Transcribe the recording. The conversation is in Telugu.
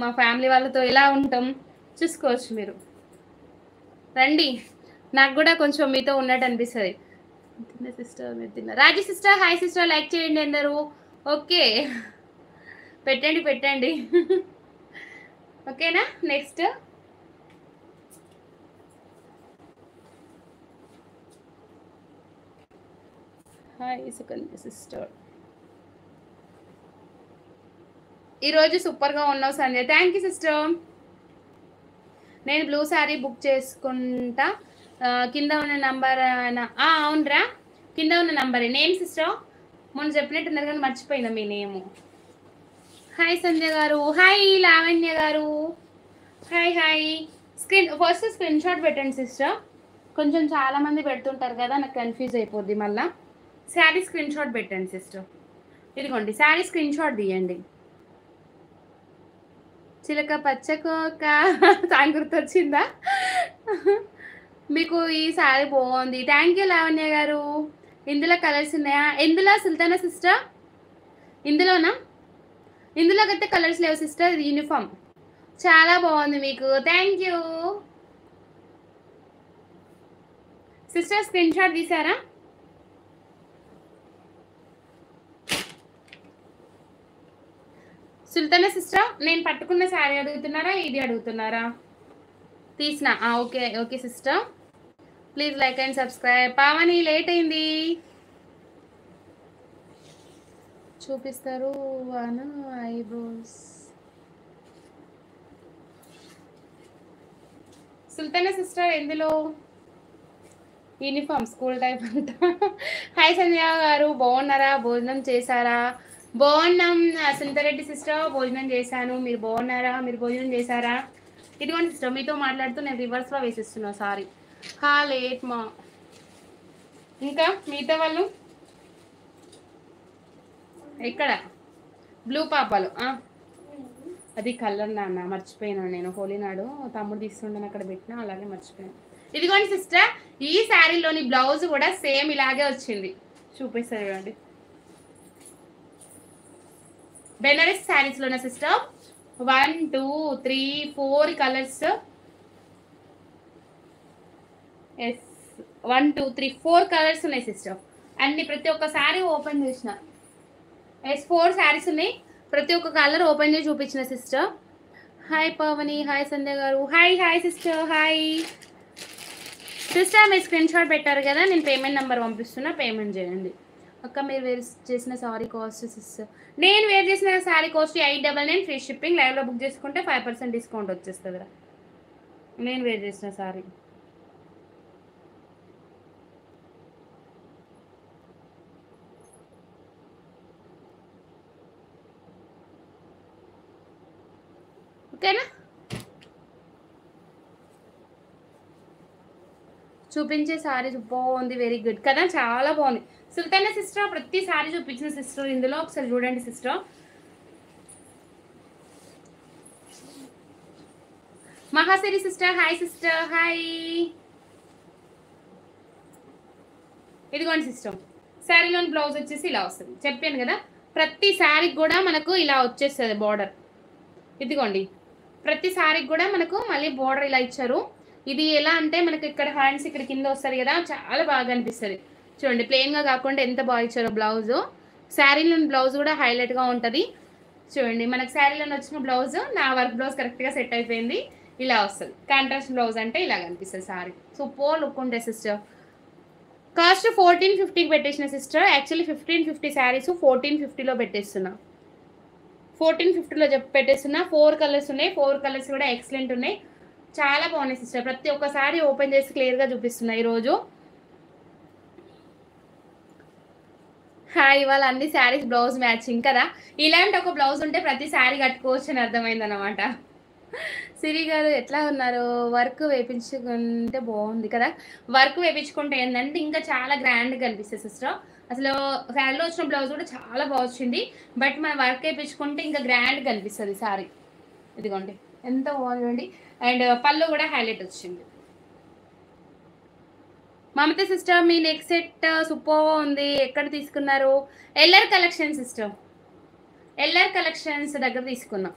మా ఫ్యామిలీ వాళ్ళతో ఎలా ఉంటాం చూసుకోవచ్చు మీరు. రండి, నాకు కూడా కొంచెం మీతో ఉన్నట్టు అనిపిస్తుంది. తిన్న సిస్టర్, మీరు తిన్న రాజీ సిస్టర్, హాయ్ సిస్టర్, లైక్ చేయండి అందరూ. ఓకే, పెట్టండి పెట్టండి. ఓకేనా, నెక్స్ట్ హాయ్ సుకన్య సిస్టర్. ఈరోజు సూపర్గా ఉన్నావు సంజయ్, థ్యాంక్ యూ సిస్టర్. నేను బ్లూ శారీ బుక్ చేసుకుంటా, కింద ఉన్న నంబర్. అవునరా, కింద ఉన్న నంబరే. నేమ్ సిస్టర్ మొన్న చెప్పినట్టున్నారు కానీ మర్చిపోయినా మీ నేము. హాయ్ సంజయ్ గారు, హాయ్ లావణ్య గారు, hi hi. First screen shot పెట్టండి సిస్టర్, కొంచెం చాలామంది పెడుతుంటారు కదా, నాకు కన్ఫ్యూజ్ అయిపోద్ది మళ్ళీ. శారీ స్క్రీన్ షాట్ పెట్టండి సిస్టర్. ఇదిగోండి శారీ స్క్రీన్ షాట్ తీయండి. చిలక పచ్చకోక సాంగ్ గుర్తొచ్చిందా? మీకు ఈ శారీ బాగుంది, థ్యాంక్ యూ లావణ్య గారు. ఇందులో కలర్స్ ఉన్నాయా? ఎందులో సుల్తానా సిస్టర్? ఇందులోనా? ఇందులోకైతే కలర్స్ లేవు సిస్టర్, ఇది యూనిఫామ్. చాలా బాగుంది మీకు, thank you sister. Screen shot తీసారా? సుల్తానా సిస్టర్, నేను పట్టుకున్న శారీ అడుగుతున్నారా, ఇది అడుగుతున్నారా? తీసిన, okay okay sister. Please like and subscribe. Pavani late అయింది, చూపిస్తారు వన్ ఐబ్రోస్. సుల్తానా సిస్టర్ ఎందులో? యూనిఫామ్, స్కూల్ టైప్ అంట. హాయ్ సంధ్య గారు, బాగున్నారా? భోజనం చేశారా? బాగున్నాం సుందరెడ్డి సిస్టర్, భోజనం చేశాను. మీరు బాగున్నారా? మీరు భోజనం చేశారా? ఇదిగోండి సిస్టర్, మీతో మాట్లాడుతూ నేను రివర్స్లో వేసిస్తున్నా సారీ. లేట్ మా. ఇంకా మిగతా వాళ్ళు ఎక్కడ? బ్లూ పాపాలు. అది కలర్ నాన్న, మర్చిపోయాను నేను. హోలీ నాడు తమ్ముడు తీసుకుంటాను అక్కడ పెట్టినా, అలాగే మర్చిపోయాను. ఇదిగోండి సిస్టర్, ఈ శారీలోని బ్లౌజ్ కూడా సేమ్ ఇలాగే వచ్చింది, చూపిస్తారు చూడండి. బెనారస్ శారీస్లోనే సిస్టర్ 1 2 3 4 కలర్స్. ఎస్, 1 2 3 4 కలర్స్ ఉన్నాయి సిస్టర్. అన్ని ప్రతి ఒక్క శారీ ఓపెన్ చేసిన. ఎస్, 4 శారీస్ ఉన్నాయి, ప్రతి ఒక్క కలర్ ఓపెన్ చేసి చూపించిన sister. Hi Pavani, hi Sandhya garu, hi hi sister, hi sister. మీరు స్క్రీన్ షాట్ పెట్టారు కదా, నేను పేమెంట్ నెంబర్ పంపిస్తున్నా, పేమెంట్ చేయండి. అక్క మీరు వేర్ చేసిన సారీ కాస్ట్ సిస్టర్, నేను వేర్ చేసిన శారీ కాస్ట్ 899, ఫ్రీ షిప్పింగ్. లైవ్లో బుక్ చేసుకుంటే 5% డిస్కౌంట్ వచ్చేస్తుంది. నేను వేర్ చేసిన శారీ. ఓకేనా, చూపించే శారీ బాగుంది, వెరీ గుడ్ కదా, చాలా బాగుంది. సుల్తానా సిస్టర్ ప్రతి శారీ చూపించిన సిస్టర్ ఇందులో ఒకసారి చూడండి sister. Mahasiri sister, hi sister, hi. ఇదిగోండి సిస్టర్, శారీలోని బ్లౌజ్ వచ్చేసి ఇలా వస్తుంది, చెప్పాను కదా. ప్రతి శారీకి కూడా మనకు ఇలా వచ్చేస్తుంది బార్డర్. ఇదిగోండి, ప్రతి శారీకి కూడా మనకు మళ్ళీ బార్డర్ ఇలా ఇచ్చారు. ఇది ఎలా అంటే మనకి ఇక్కడ హ్యాండ్స్ ఇక్కడ కింద వస్తారు కదా, చాలా బాగా అనిపిస్తుంది. చూడండి, ప్లెయిన్గా కాకుండా ఎంత బాగా ఇచ్చారో బ్లౌజ్. శారీలోని బ్లౌజ్ కూడా హైలైట్గా ఉంటుంది. చూడండి, మనకు శారీలో వచ్చిన బ్లౌజ్ నా వర్క్ బ్లౌజ్ కరెక్ట్గా సెట్ అయిపోయింది. ఇలా వస్తుంది కాంట్రాస్ట్ బ్లౌజ్, అంటే ఇలా కనిపిస్తుంది శారీ. సూపర్ లుక్ ఉంటుంది సిస్టర్. కాస్ట్ 1450కి పెట్టేసిన సిస్టర్. యాక్చువల్లీ 1550 శారీస్ 1450లో పెట్టేస్తున్నా. 1450లో పెట్టేస్తున్నా. 4 కలర్స్ ఉన్నాయి, 4 కలర్స్ కూడా ఎక్సలెంట్ ఉన్నాయి, చాలా బాగున్నాయి సిస్టర్. ప్రతి ఒక్క శారీ ఓపెన్ చేసి క్లియర్గా చూపిస్తున్నా ఈరోజు. ఇవాళ అన్ని శారీస్ బ్లౌజ్ మ్యాచింగ్ కదా. ఇలాంటి ఒక బ్లౌజ్ ఉంటే ప్రతి శారీ కట్టుకోవచ్చు అని అర్థమైందన్నమాట. సిరి గారు ఎట్లా ఉన్నారు? వర్క్ వేయించుకుంటే బాగుంది కదా. వర్క్ వేయించుకుంటే ఏంటంటే ఇంకా చాలా గ్రాండ్గా కనిపిస్తుంది సిస్టర్. అసలు శారీలో వచ్చిన బ్లౌజ్ కూడా చాలా బాగా వచ్చింది, బట్ మనం వర్క్ వేయించుకుంటే ఇంకా గ్రాండ్గా కనిపిస్తుంది శారీ. ఇదిగోండి ఎంత బాగుంది. అండ్ పళ్ళు కూడా హైలైట్ వచ్చింది. మమత సిస్టర్, మీ నెక్ సెట్ సూపర్ ఉంది, ఎక్కడ తీసుకున్నారు? LR collection sister, LR collections దగ్గర తీసుకున్నాం.